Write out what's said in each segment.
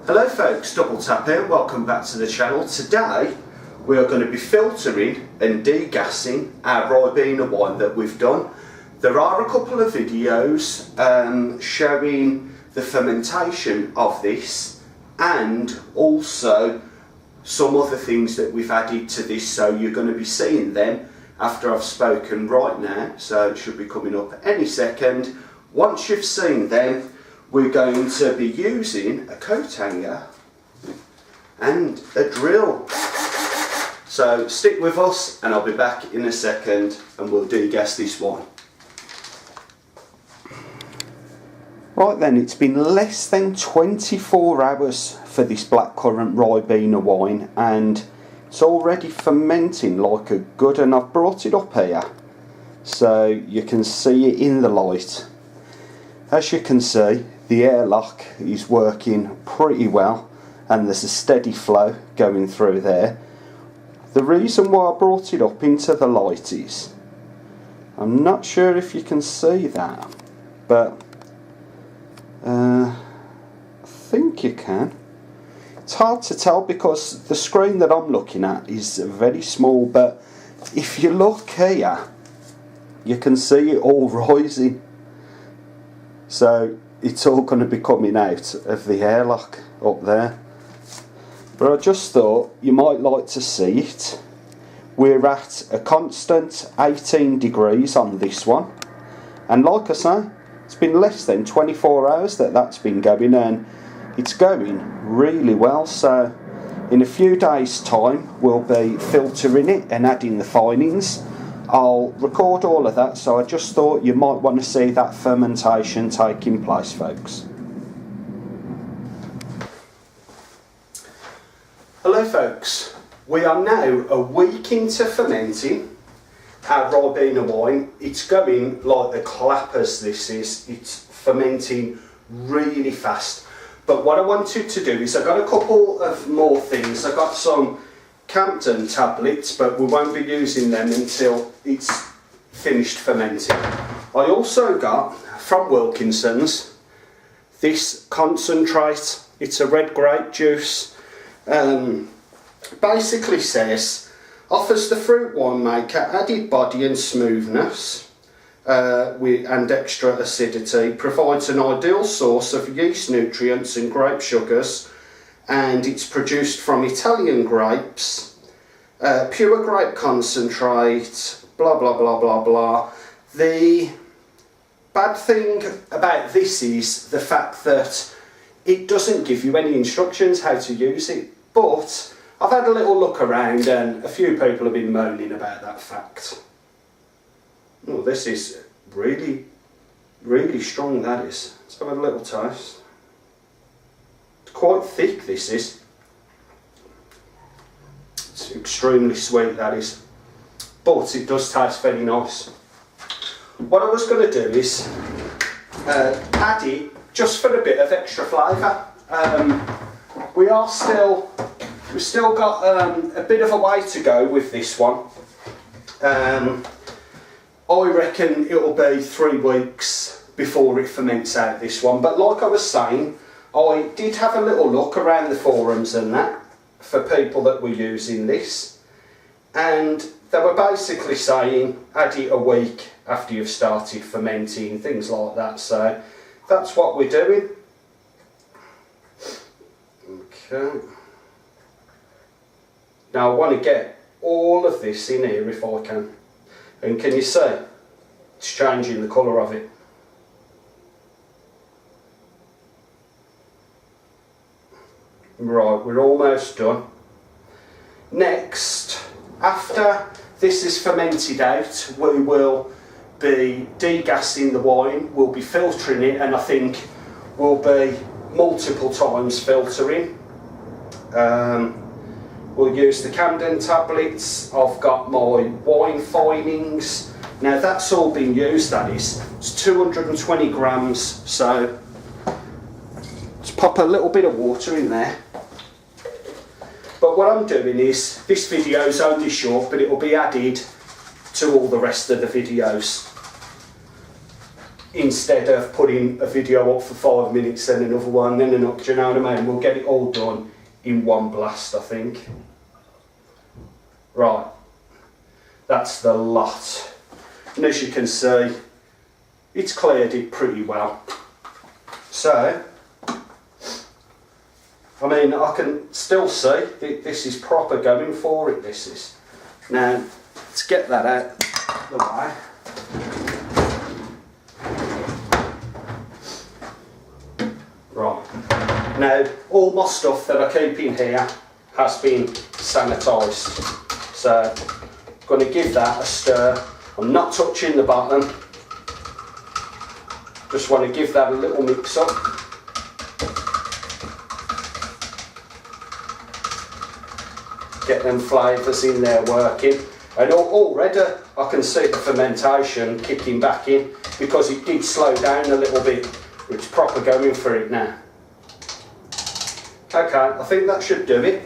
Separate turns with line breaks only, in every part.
Hello folks, Double Tap here, welcome back to the channel. Today we are going to be filtering and degassing our Ribena wine that we've done. There are a couple of videos showing the fermentation of this and also some other things that we've added to this, so you're going to be seeing them after I've spoken right now, so it should be coming up any second. Once you've seen them, we're going to be using a coat hanger and a drill. So stick with us and I'll be back in a second and we'll degas this wine. Right then, it's been less than 24 hours for this Blackcurrant Ribena wine and it's already fermenting like a good, and I've brought it up here so you can see it in the light. As you can see, the airlock is working pretty well and there's a steady flow going through there. The reason why I brought it up into the light is, I'm not sure if you can see that, but I think you can. It's hard to tell because the screen that I'm looking at is very small, but if you look here you can see it all rising. So it's all going to be coming out of the airlock up there. But I just thought you might like to see it. We're at a constant 18 degrees on this one. And like I say, it's been less than 24 hours that's been going, and it's going really well. So in a few days time we'll be filtering it and adding the finings. I'll record all of that, so I just thought you might want to see that fermentation taking place, folks. Hello folks, we are now a week into fermenting our Ribena wine. It's going like the clappers, this is. It's fermenting really fast. But what I wanted to do is, I got a couple of more things. I got some Campden tablets, but we won't be using them until it's finished fermenting. I also got from Wilkinson's this concentrate. It's a red grape juice. Basically says, offers the fruit winemaker added body and smoothness and extra acidity, provides an ideal source of yeast nutrients and grape sugars, and it's produced from Italian grapes, pure grape concentrate, blah blah blah blah blah. The bad thing about this is the fact that it doesn't give you any instructions how to use it, but I've had a little look around and a few people have been moaning about that fact. Oh, this is really, really strong, that is. Let's have a little taste. Quite thick, this is. It's extremely sweet, that is, but it does taste very nice. What I was going to do is add it just for a bit of extra flavour. We've still got a bit of a way to go with this one. I reckon it'll be 3 weeks before it ferments out, this one, but like I was saying, I did have a little look around the forums and that for people that were using this, and they were basically saying add it a week after you've started fermenting, things like that, so that's what we're doing. Okay. Now I want to get all of this in here if I can, and can you see it's changing the colour of it? Right, we're almost done. Next, after this is fermented out, we will be degassing the wine, we'll be filtering it, and I think we'll be multiple times filtering. We'll use the Campden tablets. I've got my wine Finings. Now that's all been used, that is. It's 220 grams, so let's pop a little bit of water in there. But what I'm doing is, this video is only short, but it will be added to all the rest of the videos. instead of putting a video up for 5 minutes, then another one, then another, do you know what I mean? We'll get it all done in one blast, I think. Right, that's the lot. And as you can see, it's cleared it pretty well. So, I mean, I can still see this is proper going for it, this is. Now, let's get that out the way. Right, now all my stuff that I keep in here has been sanitised. So, I'm going to give that a stir. I'm not touching the bottom. Just want to give that a little mix up. Get them flavours in there working. And already I can see the fermentation kicking back in because it did slow down a little bit. It's proper going for it now. Okay, I think that should do it.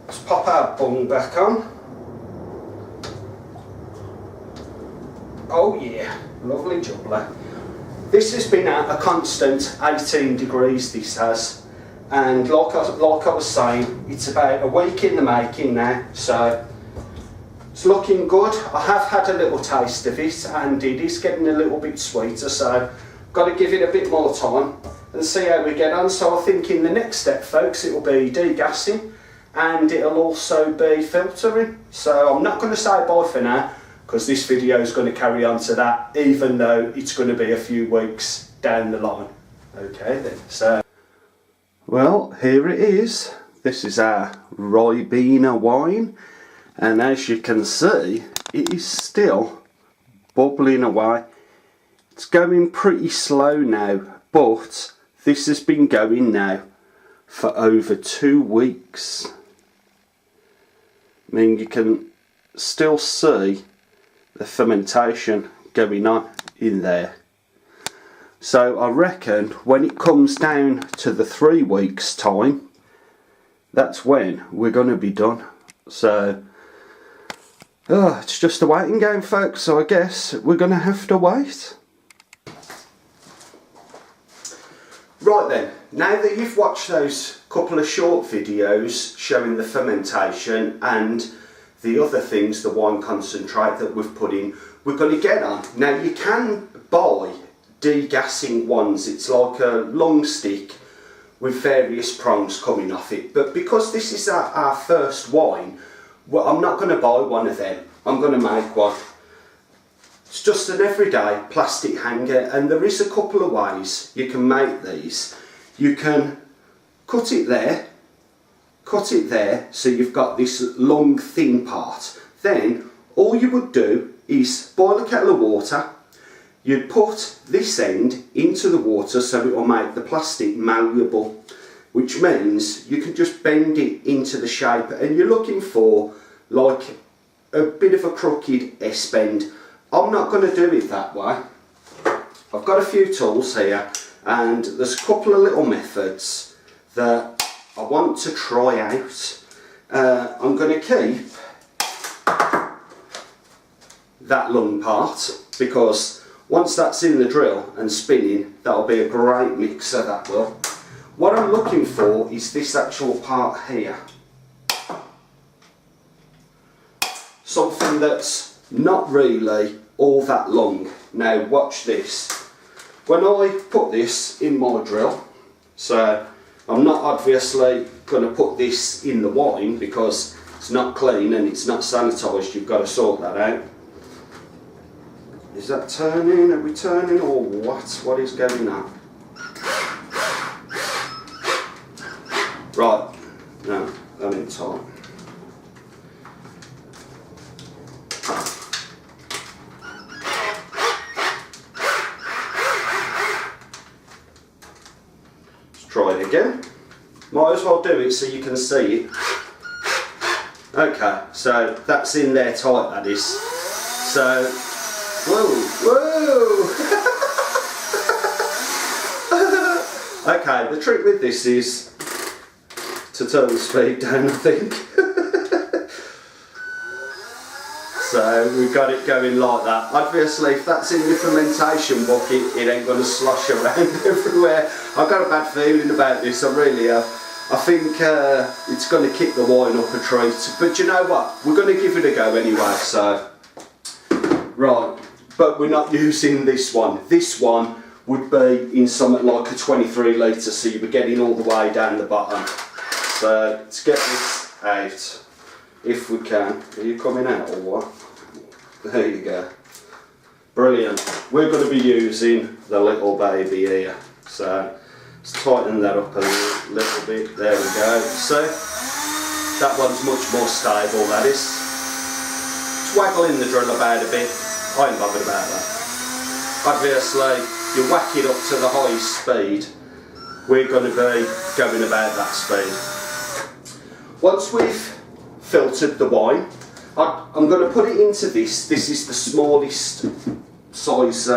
Let's pop our bung back on. Oh yeah, lovely jubbly. This has been at a constant 18 degrees, this has. And like I was saying, it's about a week in the making now, so it's looking good. I have had a little taste of it and it is getting a little bit sweeter, so got to give it a bit more time and see how we get on. So I think in the next step, folks, it will be degassing and it'll also be filtering. So I'm not going to say bye for now because this video is going to carry on to that, even though it's going to be a few weeks down the line. Okay then, so. Well, here it is. This is our Ribena wine, and as you can see, it is still bubbling away. It's going pretty slow now, but this has been going now for over 2 weeks. I mean, you can still see the fermentation going on in there. So I reckon when it comes down to the 3 weeks time, that's when we're going to be done. So it's just a waiting game, folks, so I guess we're going to have to wait. Right then, now that you've watched those couple of short videos showing the fermentation and the other things, the wine concentrate that we've put in, we're going to get on. Now you can buy degassing ones. It's like a long stick with various prongs coming off it, but because this is our first wine, well, I'm not going to buy one of them. I'm going to make one. It's just an everyday plastic hanger, and there is a couple of ways you can make these. You can cut it there, so you've got this long thin part. Then all you would do is boil a kettle of water. You'd put this end into the water so it will make the plastic malleable, which means you can just bend it into the shape, and you're looking for like a bit of a crooked S-bend. I'm not going to do it that way. I've got a few tools here, and there's a couple of little methods that I want to try out. I'm going to keep that long part because once that's in the drill and spinning, that'll be a great mixer, that will. What I'm looking for is this actual part here. Something that's not really all that long. Now watch this. When I put this in my drill, so I'm not obviously going to put this in the wine because it's not clean and it's not sanitised, you've got to sort that out. Is that turning? Are we turning or what? What is going on? Right, no, I'm in time. Let's try it again. Might as well do it so you can see it. Okay, so that's in there tight, that is. So, whoa. Okay, the trick with this is to turn the speed down, I think. So, So we've got it going like that. Obviously, if that's in the fermentation bucket, it ain't going to slosh around everywhere. I've got a bad feeling about this, I really have. I think it's going to kick the wine up a treat. But you know what? We're going to give it a go anyway, so... Right, but we're not using this one. This one would be in something like a 23 litre, so you'd be getting all the way down the bottom. So let's get this out, if we can. Are you coming out or what? There you go. Brilliant. We're going to be using the little baby here. So let's tighten that up a little bit. There we go. See? That one's much more stable, that is. Just waggling the drill about a bit. I ain't bothered about that. Obviously, you whack it up to the highest speed. We're going to be going about that speed. Once we've filtered the wine, I'm going to put it into this. This is the smallest size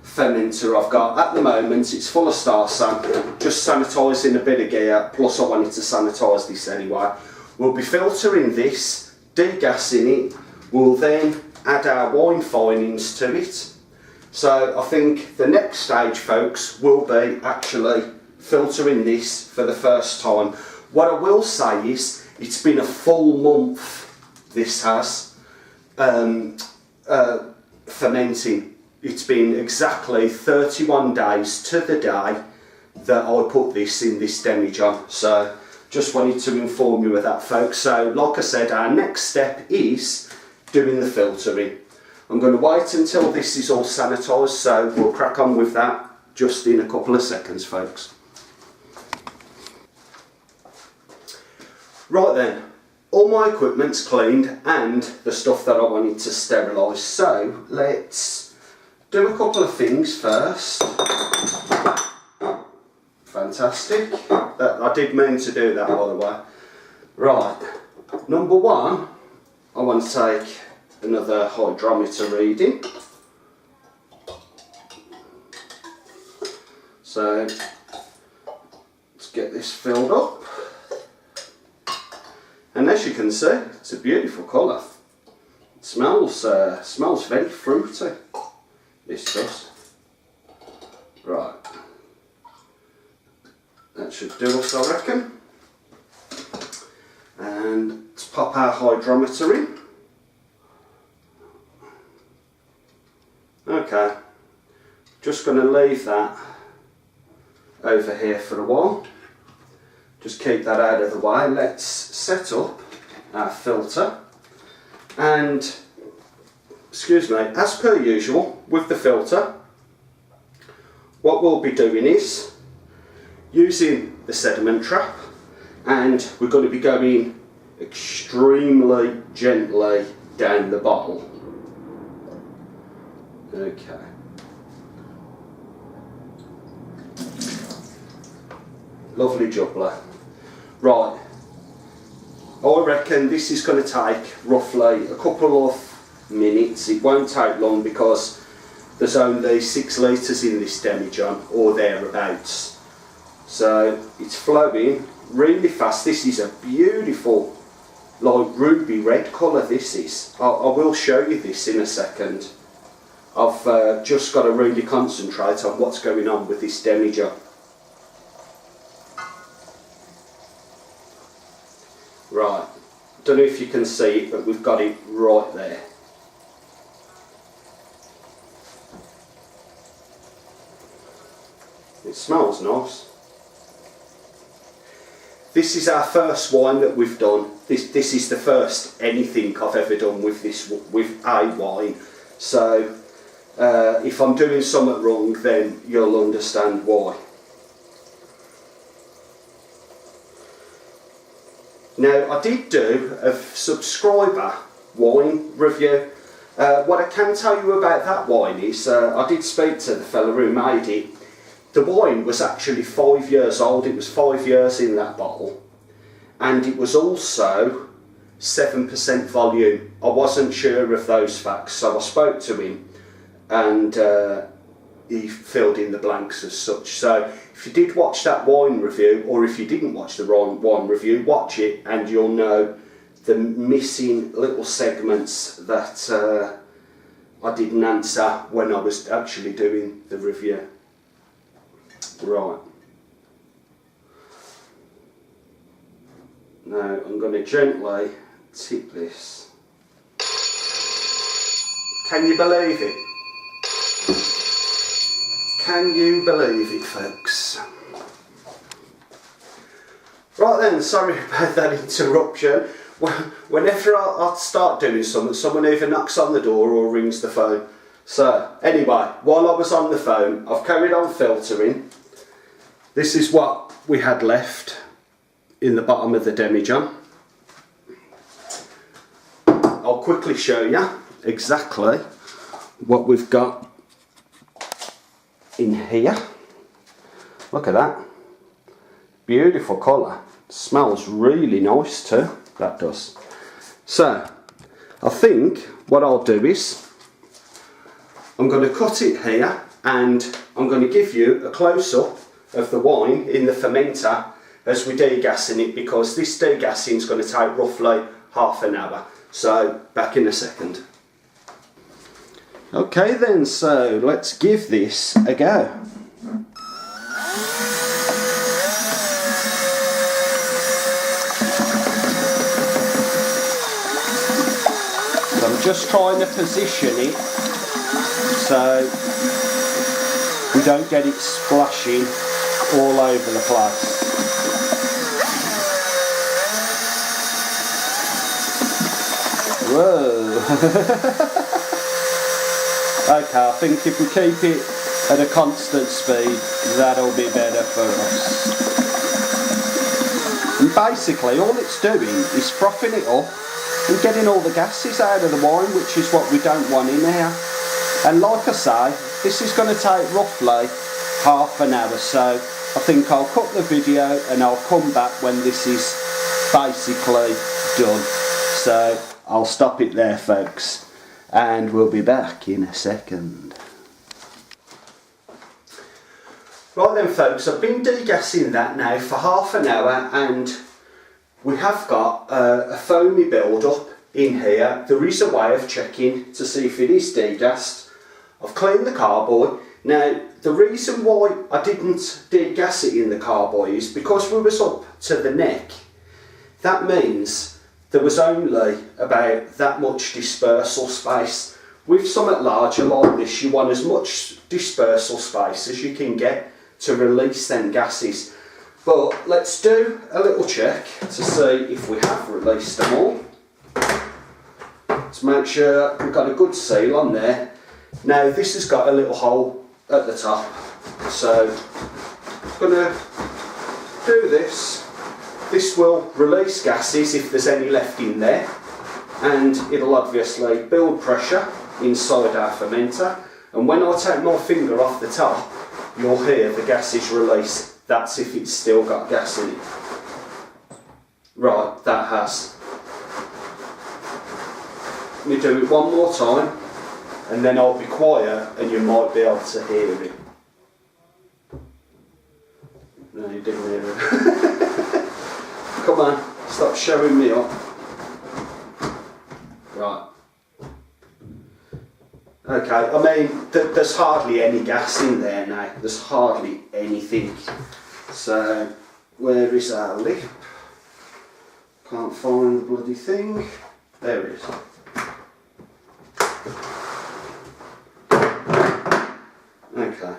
fermenter I've got. At the moment, it's full of Star San. Just sanitising a bit of gear, plus I wanted to sanitise this anyway. We'll be filtering this, degassing it. We'll then add our wine finings to it. So I think the next stage, folks, will be actually filtering this for the first time. What I will say is, it's been a full month, this has, fermenting. It's been exactly 31 days to the day that I put this in this demijohn. So just wanted to inform you of that, folks. So like I said, our next step is doing the filtering. I'm going to wait until this is all sanitised, so we'll crack on with that just in a couple of seconds, folks. Right then, all my equipment's cleaned and the stuff that I wanted to sterilise, so let's do a couple of things first. Fantastic. I did mean to do that, by the way. Right, number one, I want to take another hydrometer reading. So let's get this filled up. And as you can see, it's a beautiful colour. It smells very fruity. This does. Right. That should do us, I reckon. And let's pop our hydrometer in. Okay, just going to leave that over here for a while. Just keep that out of the way. Let's set up our filter. And, excuse me, as per usual with the filter, what we'll be doing is using the sediment trap, and we're going to be going extremely gently down the bottle. Okay. Lovely jubbler. Right. I reckon this is going to take roughly a couple of minutes. It won't take long because there's only 6 litres in this demijohn or thereabouts. So it's flowing really fast. This is a beautiful, like ruby red colour this is. I will show you this in a second. I've just got to really concentrate on what's going on with this demijohn. Right, don't know if you can see it, but we've got it right there. It smells nice. This is our first wine that we've done. This is the first anything I've ever done with a wine. So if I'm doing something wrong, then you'll understand why. Now, I did do a subscriber wine review. What I can tell you about that wine is, I did speak to the fella who made it. The wine was actually 5 years old. It was 5 years in that bottle. And it was also 7% volume. I wasn't sure of those facts, so I spoke to him, and he filled in the blanks as such. So if you did watch that wine review, or if you didn't watch the wine review, watch it and you'll know the missing little segments that I didn't answer when I was actually doing the review. Right. Now I'm going to gently tip this. Can you believe it? Can you believe it, folks? Right then, sorry about that interruption. Whenever I start doing something, someone either knocks on the door or rings the phone. So, anyway, while I was on the phone, I've carried on filtering. This is what we had left in the bottom of the demijohn. I'll quickly show you exactly what we've got in here. Look at that. Beautiful colour. Smells really nice too. That does. So, I think what I'll do is I'm going to cut it here and I'm going to give you a close-up of the wine in the fermenter as we're degassing it, because this degassing is going to take roughly half an hour. So, back in a second. Okay then, so let's give this a go. So I'm just trying to position it so we don't get it splashing all over the place. Whoa! Okay, I think if we keep it at a constant speed, that'll be better for us. And basically, all it's doing is frothing it up and getting all the gases out of the wine, which is what we don't want in here. And like I say, this is going to take roughly half an hour, so I think I'll cut the video and I'll come back when this is basically done. So I'll stop it there, folks, and we'll be back in a second. Right then, folks, I've been degassing that now for half an hour and we have got a foamy build-up in here. There is a way of checking to see if it is degassed. I've cleaned the carboy. Now, the reason why I didn't degas it in the carboy is because we was up to the neck. That means there was only about that much dispersal space. With something larger like this, you want as much dispersal space as you can get to release them gases. But let's do a little check to see if we have released them all. To make sure we've got a good seal on there. Now this has got a little hole at the top, so I'm going to do this. This will release gases if there's any left in there, and it'll obviously build pressure inside our fermenter, and when I take my finger off the top you'll hear the gases release. That's if it's still got gas in it. Right, that has. Let me do it one more time and then I'll be quiet and you might be able to hear it. No, you didn't hear it. Come on, stop showing me up. Right. Okay, I mean, there's hardly any gas in there now. There's hardly anything. So, where is our lip? Can't find the bloody thing. There it is. Okay.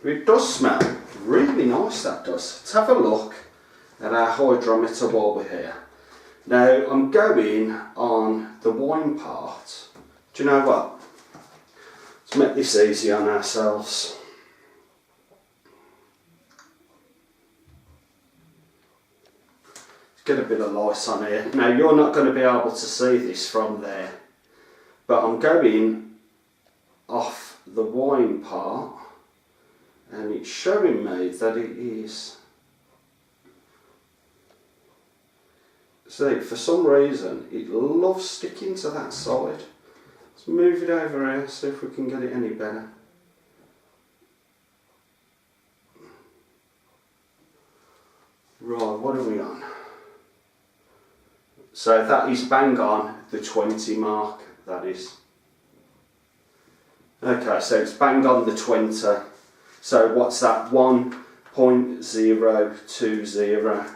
It does smell really nice, that does. Let's have a look at our hydrometer while we're here. Now, I'm going on the wine part. Do you know what? Let's make this easy on ourselves. Let's get a bit of light on here. Now you're not going to be able to see this from there, but I'm going off the wine part and it's showing me that it is. See, for some reason it loves sticking to that side. Let's move it over here, see if we can get it any better. Right, what are we on? So that is bang on the 20 mark, that is. Okay, so it's bang on the 20. So what's that? 1.020.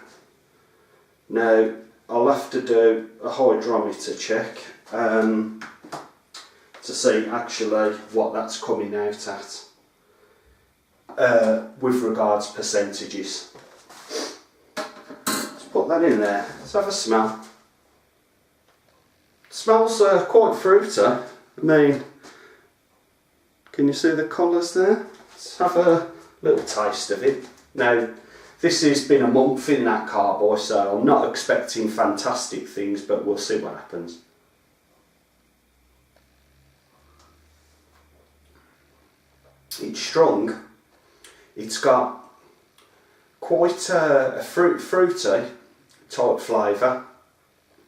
Now, I'll have to do a hydrometer check to see actually what that's coming out at with regards percentages. Let's put that in there. Let's have a smell. It smells quite fruity. I mean, can you see the colours there? Let's have a little taste of it. Now, this has been a month in that carboy, so I'm not expecting fantastic things, but we'll see what happens. It's strong. It's got quite a fruity type flavour.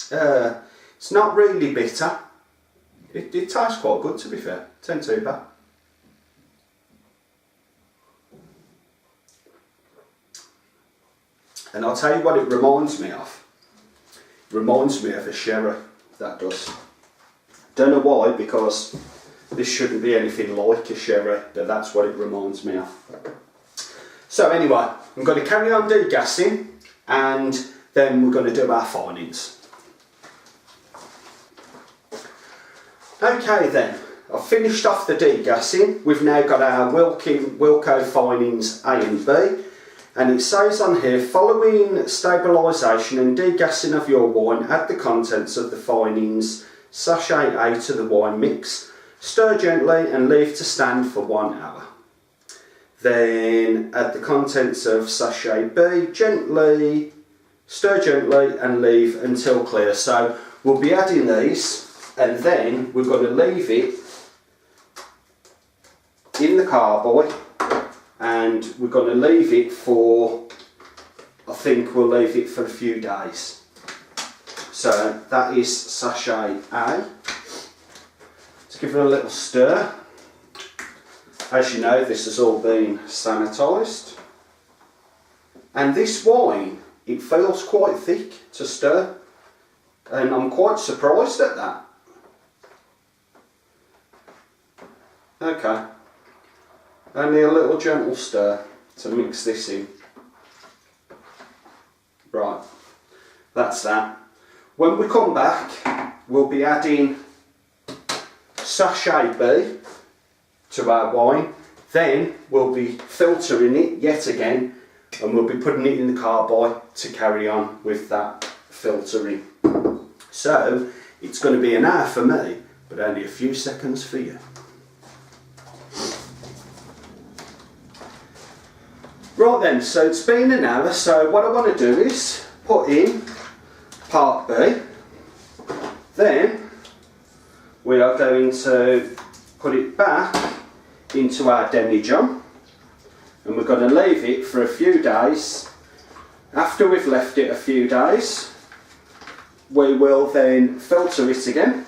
It's not really bitter. It tastes quite good, to be fair. It ain't too bad. And I'll tell you what it reminds me of. It reminds me of a sherry, that does. Don't know why, because this shouldn't be anything like a sherry, but that's what it reminds me of. So anyway, I'm going to carry on degassing, and then we're going to do our finings. Okay then, I've finished off the degassing. We've now got our Wilco Finings A and B. And it says on here, following stabilisation and degassing of your wine, add the contents of the Finings sachet A to the wine mix. Stir gently and leave to stand for 1 hour. Then add the contents of sachet B, stir gently and leave until clear. So we'll be adding these, and then we're going to leave it in the carboy. And we're going to leave it for, I think we'll leave it for a few days. So that is sachet A. Let's give it a little stir. As you know, this has all been sanitised. And this wine, it feels quite thick to stir. And I'm quite surprised at that. Okay. Only a little gentle stir to mix this in. Right, that's that. When we come back, we'll be adding sachet B to our wine. Then we'll be filtering it yet again, and we'll be putting it in the carboy to carry on with that filtering. So it's going to be an hour for me, but only a few seconds for you. Right then, so it's been an hour, so what I want to do is put in part B, then we are going to put it back into our demijohn, and we're going to leave it for a few days. After we've left it a few days, we will then filter it again,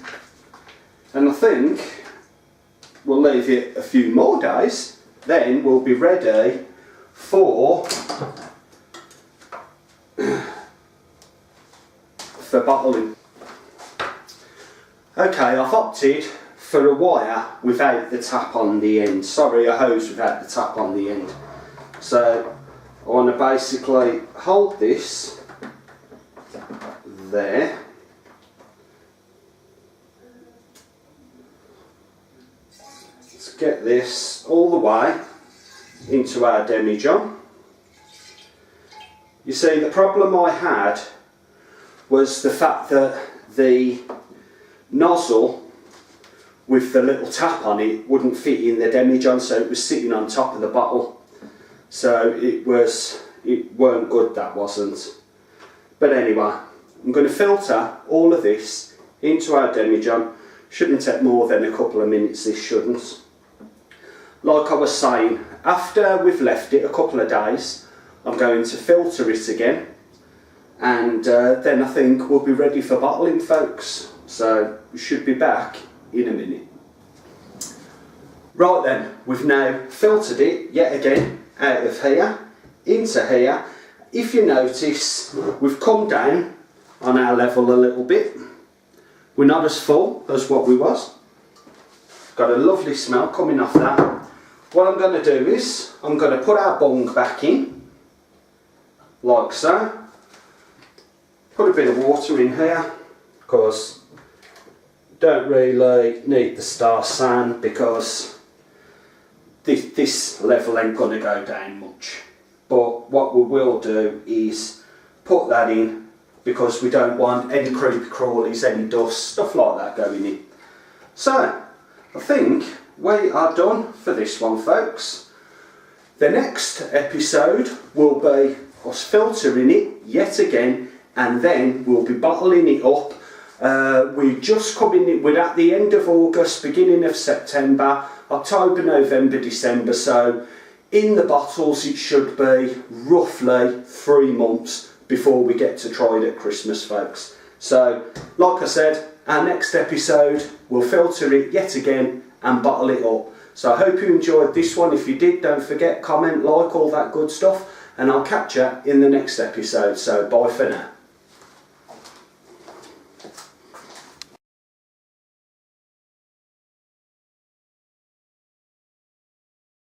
and I think we'll leave it a few more days, then we'll be ready for bottling. Okay, I've opted for a wire without the tap on the end. Sorry, a hose without the tap on the end. So I want to basically hold this there. Let's get this all the way into our demijohn. You see, the problem I had was the fact that the nozzle with the little tap on it wouldn't fit in the demijohn, so it was sitting on top of the bottle. So it weren't good, that wasn't. But anyway, I'm going to filter all of this into our demijohn. Shouldn't take more than a couple of minutes, this shouldn't. Like I was saying, after we've left it a couple of days, I'm going to filter it again, and then I think we'll be ready for bottling, folks. So we should be back in a minute. Right then, we've now filtered it yet again out of here into here. If you notice, we've come down on our level a little bit. We're not as full as what we was. Got a lovely smell coming off that. What I'm going to do is, I'm going to put our bung back in, like so. Put a bit of water in here, because don't really need the star sand, because this level ain't going to go down much. But what we will do is put that in, because we don't want any creepy crawlies, any dust, stuff like that going in. So, I think we are done for this one, folks. The next episode will be us filtering it yet again, and then we'll be bottling it up. We're just coming in, we're at the end of August, beginning of September, October, November, December, so in the bottles it should be roughly 3 months before we get to try it at Christmas, folks. So, like I said, our next episode, we'll filter it yet again and bottle it up. So I hope you enjoyed this one. If you did, don't forget, comment, like, all that good stuff, and I'll catch you in the next episode. So bye for now.